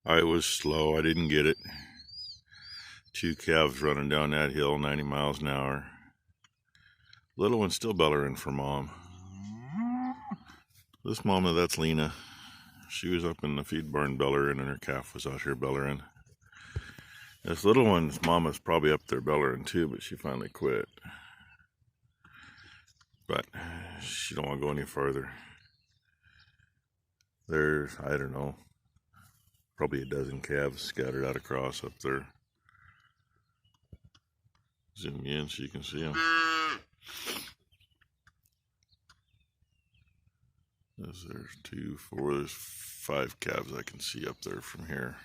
I was slow. I didn't get it. Two calves running down that hill, 90 miles an hour. Little one's still bellering for mom. This mama, that's Lena. She was up in the feed barn bellering, and her calf was out here bellering. This little one's mama's probably up there bellering too, but she finally quit. But she don't want to go any farther. There's, I don't know, probably a dozen calves scattered out across up there. Zoom in so you can see them. There's 2, 4, there's 5 calves I can see up there from here.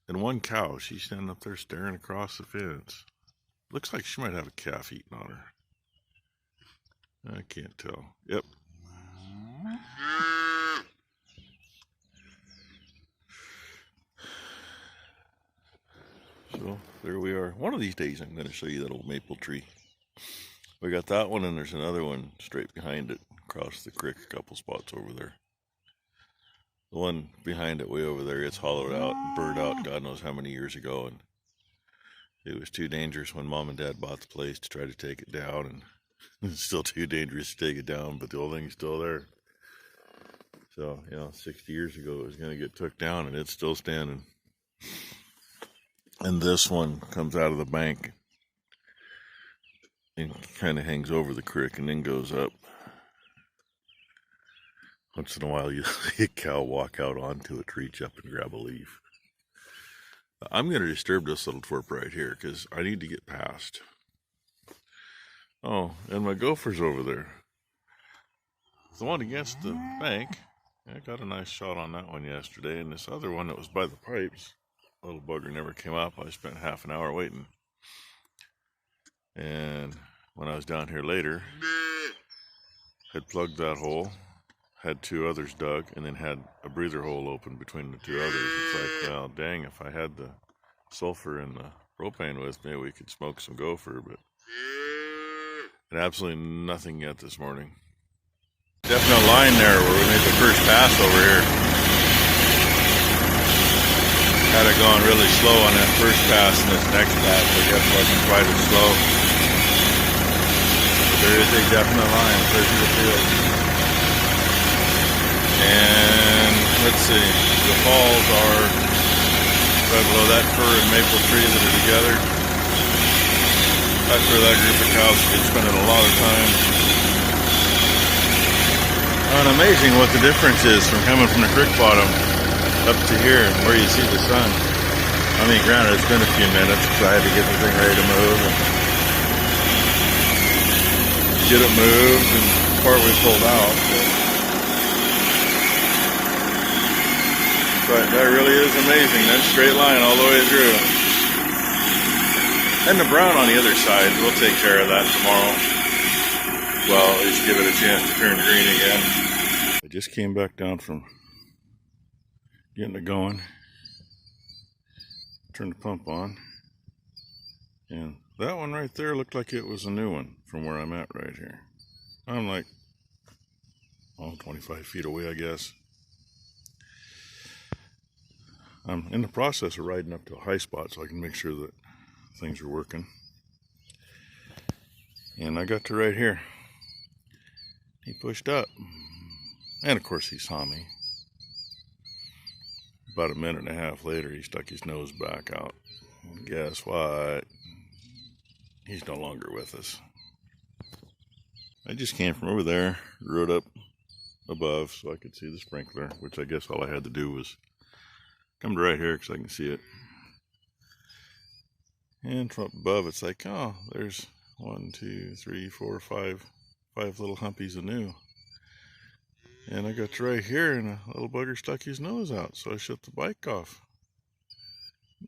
And one cow, she's standing up there staring across the fence. Looks like she might have a calf eating on her. I can't tell. Yep. So there we are. One of these days I'm going to show you that old maple tree. We got that one, and there's another one straight behind it across the creek, a couple spots over there. The one behind it way over there, it's hollowed out, burned out God knows how many years ago, and it was too dangerous when Mom and Dad bought the place to try to take it down, and it's still too dangerous to take it down, but the old thing's still there. So, 60 years ago it was going to get took down, and it's still standing. And this one comes out of the bank and kind of hangs over the creek and then goes up. Once in a while you see a cow walk out onto it to reach up and grab a leaf. I'm going to disturb this little twerp right here because I need to get past. Oh, and my gopher's over there. The one against the bank, I got a nice shot on that one yesterday, and this other one that was by the pipes, little bugger never came up. I spent half an hour waiting. And when I was down here later, had plugged that hole, had 2 others dug, and then had a breather hole open between the 2 others. It's like, well, dang, if I had the sulfur and the propane with me, we could smoke some gopher, but and absolutely nothing yet this morning. Definite line there where we made the first pass over here. Had it going really slow on that first pass, and this next pass I guess wasn't quite as slow. But there is a definite line clear to the field. And let's see, the falls are right below that fir and maple tree that are together. That's where that group of cows have been spending a lot of time. And amazing what the difference is from coming from the creek bottom up to here where you see the sun. I mean, granted, it's been a few minutes because I had to get the thing ready to move and get it moved and partly pulled out. But that really is amazing. That straight line all the way through. And the brown on the other side, we'll take care of that tomorrow. Well, at least give it a chance to turn green again. I just came back down from getting it going. Turned the pump on. And that one right there looked like it was a new one from where I'm at right here. I'm like, 25 feet away, I guess. I'm in the process of riding up to a high spot so I can make sure that things are working. And I got to right here. He pushed up. And of course he saw me. About a minute and a half later, he stuck his nose back out. And guess what? He's no longer with us. I just came from over there, rode up above so I could see the sprinkler, which I guess all I had to do was come to right here because I can see it. And from up above, it's like, oh, there's 1, 2, 3, 4, 5 little humpies of new. And I got to right here, and a little bugger stuck his nose out, so I shut the bike off.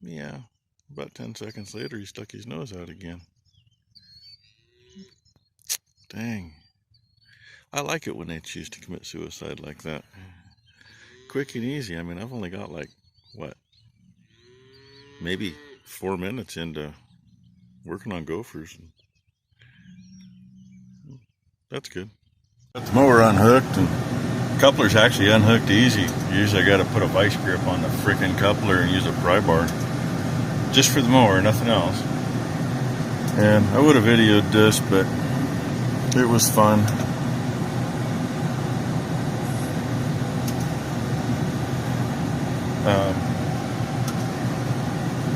Yeah, about 10 seconds later, he stuck his nose out again. Dang. I like it when they choose to commit suicide like that. Quick and easy. I mean, I've only got like, what, maybe 4 minutes into working on gophers. That's good. Got the mower unhooked and coupler's actually unhooked easy. Usually I gotta put a vice grip on the freaking coupler and use a pry bar. Just for the mower, nothing else. And I would have videoed this, but it was fun.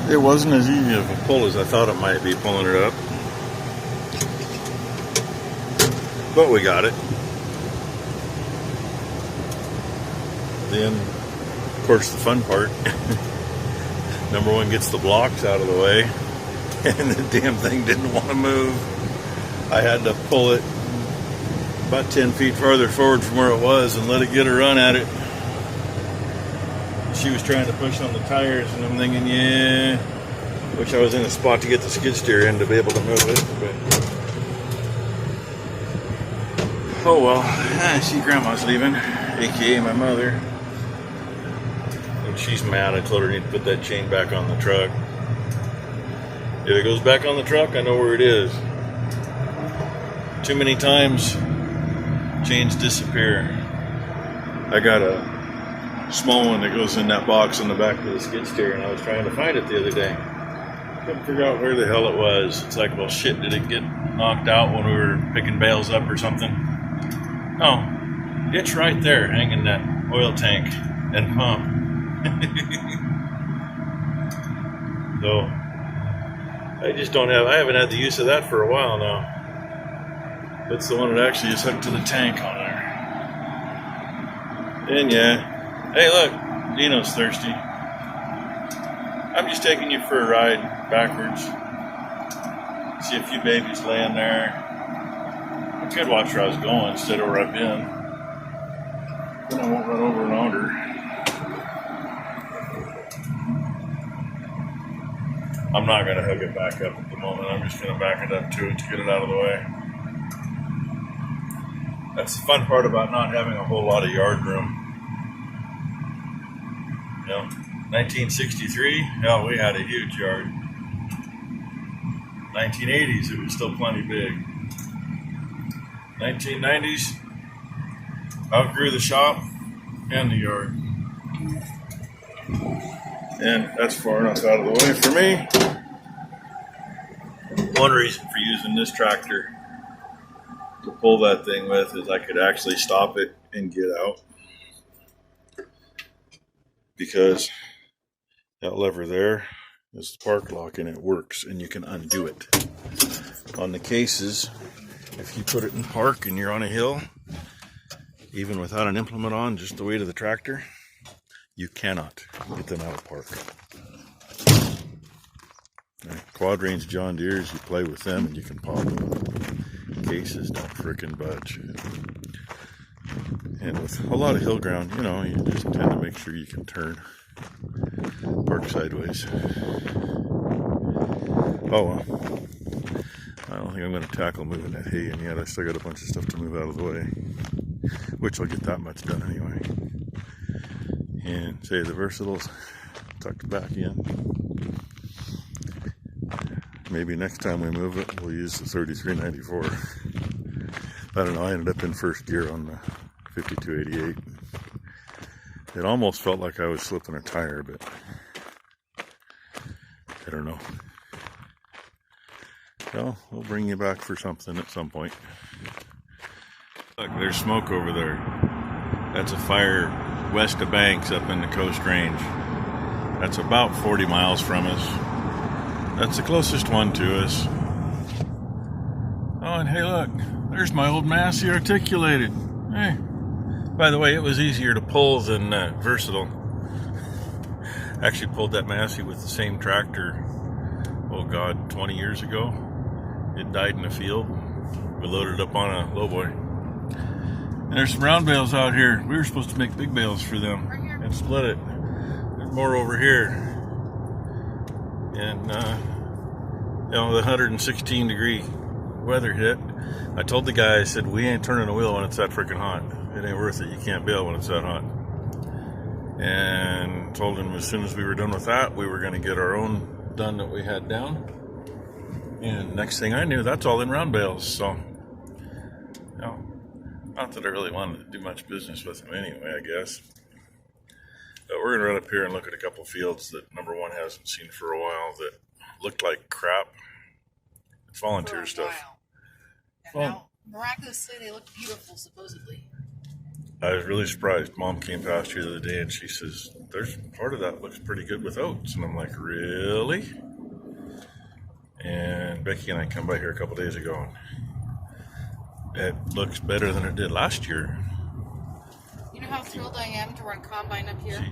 It wasn't as easy of a pull as I thought it might be pulling it up. But we got it. Then, of course, the fun part. Number one gets the blocks out of the way. And the damn thing didn't want to move. I had to pull it about 10 feet farther forward from where it was and let it get a run at it. She was trying to push on the tires, and I'm thinking, yeah, wish I was in a spot to get the skid steer in to be able to move it. But oh well. I see Grandma's leaving, aka my mother. And she's mad. I told her I need to put that chain back on the truck. If it goes back on the truck, I know where it is. Too many times, chains disappear. I got a small one that goes in that box on the back of the skid steer, and I was trying to find it the other day. Couldn't figure out where the hell it was. It's like, well, shit, did it get knocked out when we were picking bales up or something? No, it's right there, hanging that oil tank and pump. So, I haven't had the use of that for a while now. That's the one that actually is hooked to the tank on there. And yeah. Hey, look, Dino's thirsty. I'm just taking you for a ride backwards. See a few babies laying there. I could watch where I was going instead of where I've been. Then I won't run over an auger. I'm not going to hook it back up at the moment. I'm just going to back it up to it to get it out of the way. That's the fun part about not having a whole lot of yard room. You know, 1963, hell, we had a huge yard. 1980s, it was still plenty big. 1990s, outgrew the shop and the yard. And that's far enough out of the way for me. One reason for using this tractor to pull that thing with is I could actually stop it and get out. Because that lever there is the park lock, and it works, and you can undo it. On the cases, if you put it in park and you're on a hill, even without an implement on, just the weight of the tractor, you cannot get them out of park. Quad range John Deeres, you play with them and you can pop them. Cases don't frickin' budge. And with a lot of hill ground, you know, you just tend to make sure you can turn, park sideways. Oh well. I don't think I'm going to tackle moving that hay in yet. I still got a bunch of stuff to move out of the way, which I'll get that much done anyway. And say the Versatile's tucked back in. Maybe next time we move it, we'll use the 3394. I don't know, I ended up in first gear on the 5288. It almost felt like I was slipping a tire, but I don't know. Well, we'll bring you back for something at some point. Look, there's smoke over there. That's a fire west of Banks up in the Coast Range. That's about 40 miles from us. That's the closest one to us. Oh, and hey, look, there's my old Massey Articulated. Hey, by the way, it was easier to pull than Versatile. Actually pulled that Massey with the same tractor, oh God, 20 years ago. It died in the field. We loaded it up on a lowboy. And there's some round bales out here. We were supposed to make big bales for them and split it. There's more over here. And, you know, the 116 degree weather hit. I told the guy, I said, we ain't turning a wheel when it's that freaking hot. It ain't worth it. You can't bale when it's that hot. And told him as soon as we were done with that, we were going to get our own done that we had down. And next thing I knew, that's all in round bales. So, you know, Not that I really wanted to do much business with them anyway, I guess. But we're gonna run up here and look at a couple fields that number one hasn't seen for a while that looked like crap. It's volunteer stuff. And now, miraculously, they look beautiful, supposedly. I was really surprised. Mom came past here the other day and she says, "There's part of that looks pretty good with oats." And I'm like, "Really?" And Becky and I come by here a couple days ago and it looks better than it did last year. You know how thrilled I am to run combine up here?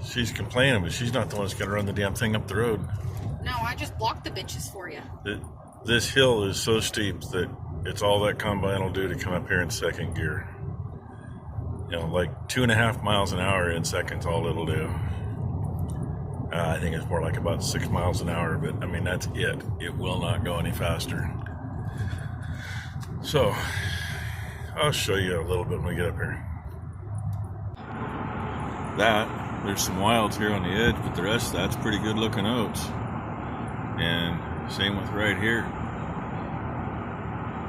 She's complaining, but she's not the one that's going to run the damn thing up the road. No, I just blocked the bitches for you. This hill is so steep that it's all that combine will do to come up here in second gear. You know, like 2.5 miles an hour in seconds, all it'll do. I think it's more like about 6 miles an hour, but I mean, that's it. It will not go any faster. So, I'll show you a little bit when we get up here. There's some wilds here on the edge, but the rest of that's pretty good looking oats. And same with right here.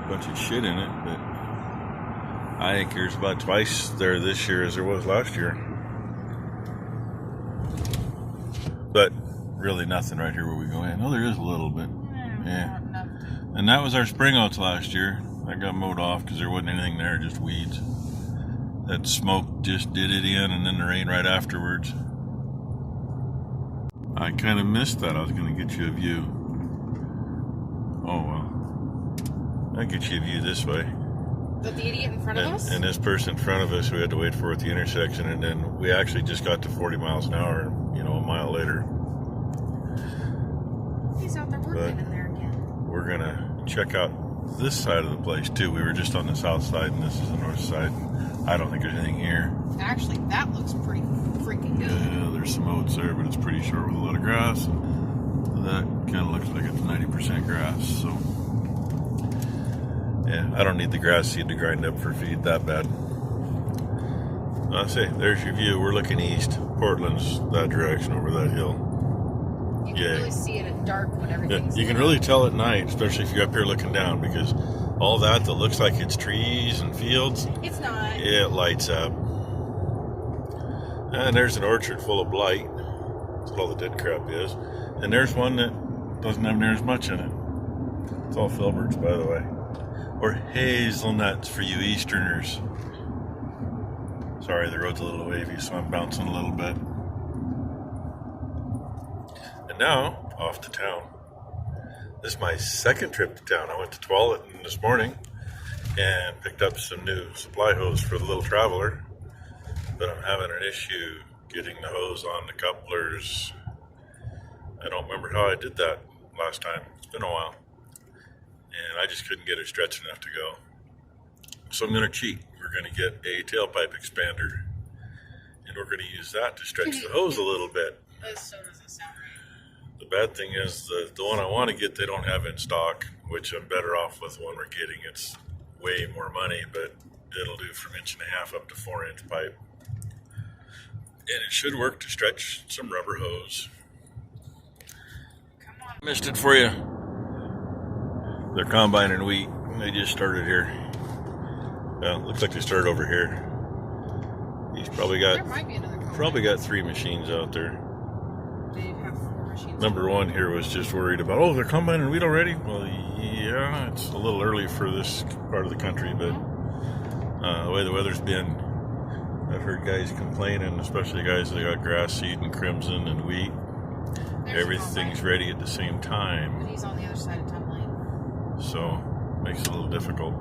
Bunch of shit in it, but I think there's about twice there this year as there was last year. But really nothing right here where we go in. Oh, there is a little bit. Yeah. And that was our spring oats last year. I got mowed off because there wasn't anything there, just weeds. That smoke just did it in, and then the rain right afterwards. I kind of missed that. I was going to get you a view. Oh, well. I'll get you a view this way. The idiot in front of us? And this person in front of us we had to wait for at the intersection, and then we actually just got to 40 miles an hour, you know, a mile later. He's out there working in there again. We're going to check out this side of the place, too. We were just on the south side, and this is the north side. I don't think there's anything here. Actually, that looks pretty freaking good. Yeah, there's some oats there, but it's pretty short with a lot of grass. That kind of looks like it's 90% grass, so... Yeah, I don't need the grass seed to grind up for feed that bad. I'll say, there's your view. We're looking east. Portland's that direction over that hill. You can really see it at dark when everything's you can really tell at night, especially if you're up here looking down, because all that looks like it's trees and fields. It's not. It lights up. And there's an orchard full of blight. That's what all the dead crap is. And there's one that doesn't have near as much in it. It's all filberts, by the way. Or hazelnuts for you Easterners. Sorry, the road's a little wavy, so I'm bouncing a little bit. And now, off to town. This is my second trip to town. I went to Tualatin this morning and picked up some new supply hose for the little traveler. But I'm having an issue getting the hose on the couplers. I don't remember how I did that last time. It's been a while. And I just couldn't get it stretched enough to go. So I'm going to cheat. We're going to get a tailpipe expander. And we're going to use that to stretch the hose a little bit. That so doesn't sound right. The bad thing is the one I want to get they don't have in stock, which I'm better off with the one we're getting. It's way more money, but it'll do from 1.5 up to 4-inch pipe. And it should work to stretch some rubber hose. Come on. Missed it for you. They're combining wheat. They just started here. Well, looks like they started over here. He's probably got 3 machines out there. They have 4 machines. Number one here was just worried about, oh, they're combining wheat already? Well, yeah, it's a little early for this part of the country, but the way the weather's been, I've heard guys complaining, especially guys that got grass seed and crimson and wheat. Everything's ready at the same time. But he's on the other side of Town Lane. So, makes it a little difficult.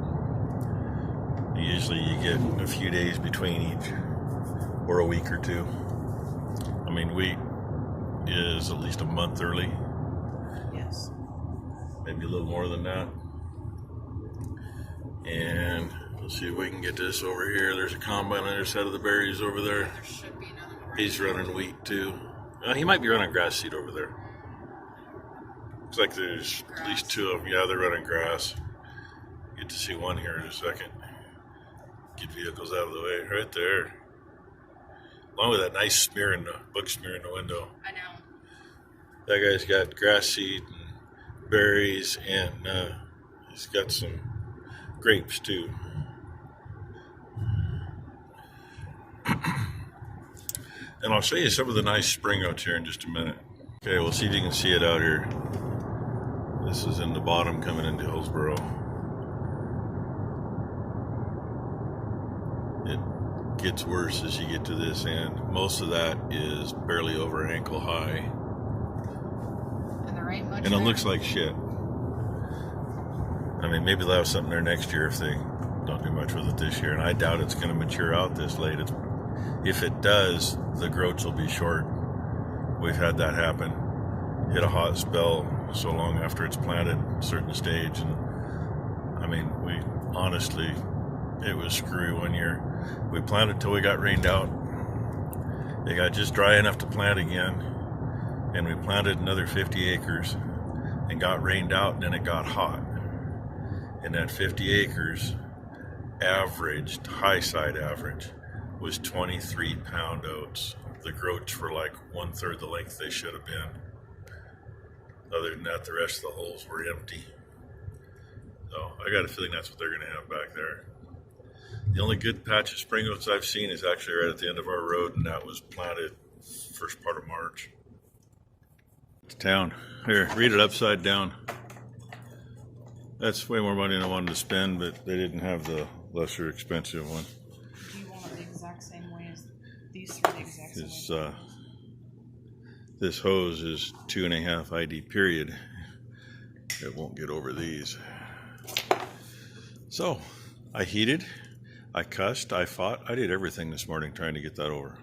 Usually you get a few days between each, or a week or 2. I mean, wheat is at least a month early. Yes. Maybe a little more than that. And let's see if we can get this over here. There's a combine on the other side of the berries over there. There should be another one. He's running wheat too. He might be running grass seed over there. Looks like there's at least 2 of them. Yeah, they're running grass. Get to see one here in a second. Get vehicles out of the way. Right there. Along with that nice smear in the book smear in the window. I know. That guy's got grass seed and berries, and he's got some grapes too. And I'll show you some of the nice spring oats here in just a minute. Okay, we'll see if you can see it out here. This is in the bottom coming into Hillsboro. It gets worse as you get to this end. Most of that is barely over ankle high. And there ain't much And it there. looks like shit. I mean, maybe they'll have something there next year if they don't do much with it this year. And I doubt it's going to mature out this late. If it does, the growths will be short. We've had that happen. Hit a hot spell so long after it's planted a certain stage. And I mean, honestly, it was screwy one year. We planted till we got rained out. It got just dry enough to plant again. And we planted another 50 acres and got rained out, and then it got hot. And that 50 acres averaged, high side average, was 23 pound oats. The growths were like 1/3 the length they should have been. Other than that, the rest of the holes were empty. So I got a feeling that's what they're going to have back there. The only good patch of spring oats I've seen is actually right at the end of our road, and that was planted first part of March. It's town. Here, read it upside down. That's way more money than I wanted to spend, but they didn't have the lesser expensive one. Do you want it the exact same way as these three? The exact same way. This hose is 2.5 ID period. It won't get over these. So, I heated, I cussed, I fought, I did everything this morning trying to get that over.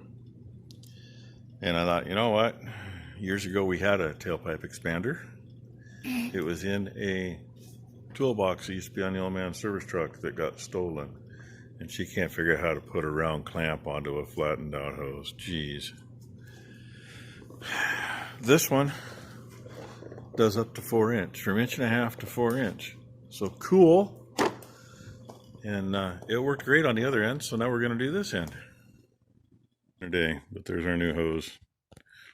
And I thought, you know what? Years ago we had a tailpipe expander. It was in a toolbox that used to be on the old man's service truck that got stolen. And she can't figure out how to put a round clamp onto a flattened out hose. Jeez. This one does up to 4 inch, from 1.5 to 4 inch. So cool. And it worked great on the other end, so now we're going to do this end. Today, but there's our new hose.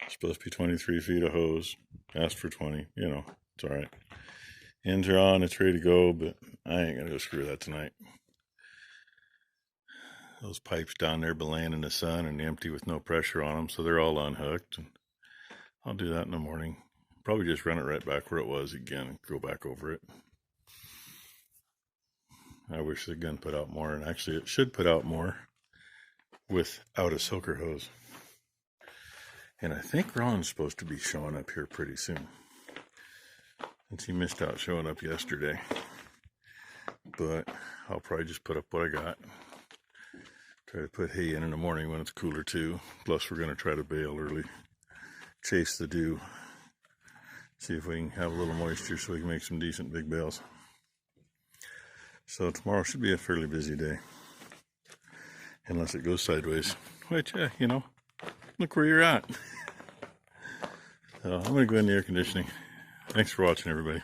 It's supposed to be 23 feet of hose. Asked for 20, you know, it's all right. Ends are on, it's ready to go, but I ain't going to go screw that tonight. Those pipes down there belaying in the sun and empty with no pressure on them, so they're all unhooked. And I'll do that in the morning. Probably just run it right back where it was again and go back over it. I wish the gun put out more, and actually it should put out more without a soaker hose. And I think Ron's supposed to be showing up here pretty soon, since he missed out showing up yesterday. But I'll probably just put up what I got. Try to put hay in the morning when it's cooler too. Plus we're going to try to bale early. Chase the dew. See if we can have a little moisture so we can make some decent big bales. So tomorrow should be a fairly busy day. Unless it goes sideways. Which, you know, look where you're at. So I'm going to go in the air conditioning. Thanks for watching, everybody.